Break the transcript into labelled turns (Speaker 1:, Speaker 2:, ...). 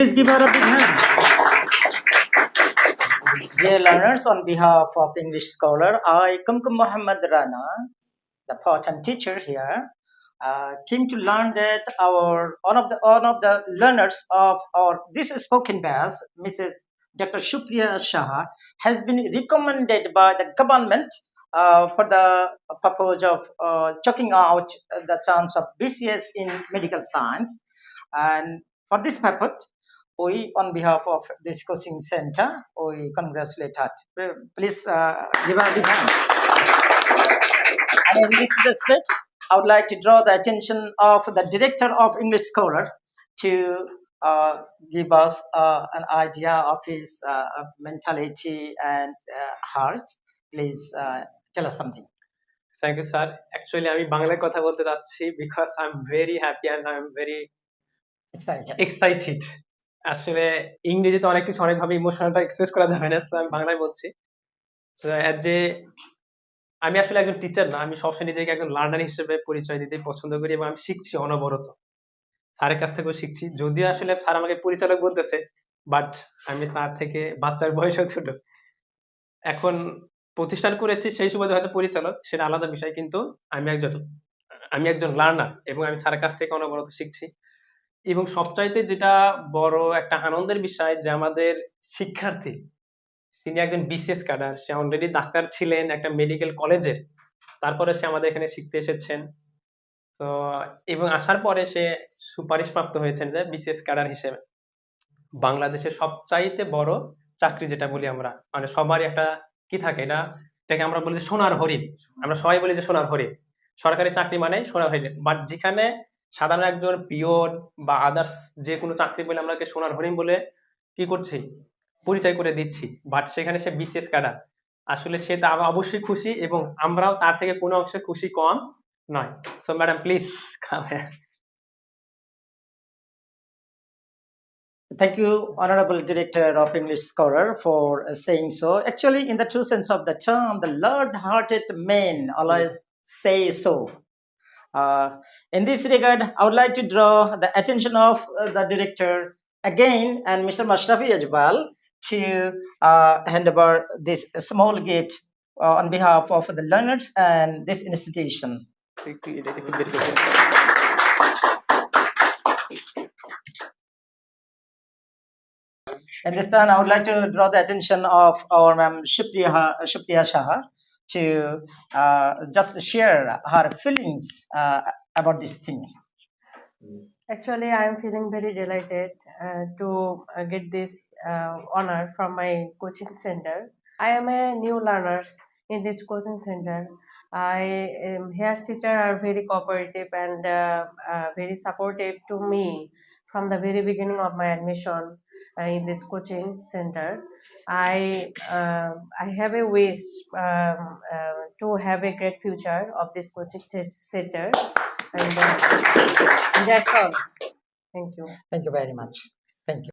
Speaker 1: Please give her a big hand. Dear learners, on behalf of English Scholar, I, Kumkum Muhammad Rana, the part-time teacher here, came to learn that one of the learners of our this spoken bass, Mrs. Dr. Shupriya Shah, has been recommended by the government for the purpose of checking out the chance of BCS in medical science, and for this purpose, we, on behalf of this coaching center, we congratulate her. Please give her a big hand. And in this respect, I would like to draw the attention of the director of English Scholar to give us an idea of his mentality and heart. Please tell us something.
Speaker 2: Thank you, sir. Actually, আমি বাংলায় কথা বলতে যাচ্ছি because I'm very happy and I'm very excited. আসলে ইংরেজিতে অনেক কিছু অনেকভাবে ইমোশনালটা এক্সপ্রেস করা যাবে না, সো আমি বাংলায় বলছি। সো যে আমি আসলে একজন টিচার না, আমি সবসময় নিজেকে একজন লার্নার হিসেবে পরিচয় দিতে পছন্দ করি এবং আমি শিখছি অনবরত। স্যারের কাছ থেকেও শিখছি, যদিও আসলে স্যার আমাকে পরিচালক বলতেছে, বাট আমি তার থেকে বাচ্চার বয়সেও ছোট। এখন প্রতিষ্ঠান করেছি সেই সুবাদে হয়তো পরিচালক, সেটা আলাদা বিষয়, কিন্তু আমি একজন লার্নার এবং আমি স্যারের কাছ থেকে অনবরত শিখছি। এবং সবচাইতে যেটা বড় একটা আনন্দের বিষয় যে আমাদের শিক্ষার্থী, তিনি একজন বিসিএস ক্যাডার, সে অলরেডি ডাক্তার ছিলেন একটা মেডিকেল কলেজের, তারপরে সে আমাদের এখানে শিখতে এসেছেন। তো এবং আসার পরে সে সুপারিশপ্রাপ্ত হয়েছেন যে বিসিএস ক্যাডার হিসেবে। বাংলাদেশের সবচাইতে বড় চাকরি যেটা বলি আমরা, মানে সবারই একটা কি থাকে, এটাকে আমরা বলি যে সোনার হরিণ। আমরা সবাই বলি যে সোনার হরিণ, সরকারি চাকরি মানে সোনার হরিণ। বাট যেখানে সাধারণ একজন পিওন বা আদার্স যে কোনো চাকরি বলে আমরা সোনার হরিণ বলে কি করছি, পরিচয় করে দিচ্ছি, বাট সেখানে সে বিসিএস ক্যাডার, আসলে সে তা অবশ্যই খুশি এবং আমরাও তার থেকে কোনো অংশে খুশি কম নয়। So madam please come here.
Speaker 1: Thank you, Honorable Director of English Scholar, for saying so. Actually, in the true sense of the term, the large-hearted men always say so. In this regard, I would like to draw the attention of the director again and Mr. Mashrafi as well to hand over this small gift on behalf of the learners and this institution. At this time, I would like to draw the attention of our Ma'am Shupriya Shah to just share her feelings about this thing.
Speaker 3: Actually, I am feeling very delighted to get this honor from my coaching center. I am a new learner in this coaching center. Here's teacher are very cooperative and very supportive to me from the very beginning of my admission in this coaching center. I have a wish to have a great future of this coaching center, and that's all. Thank you.
Speaker 1: Thank you very much. Thank you.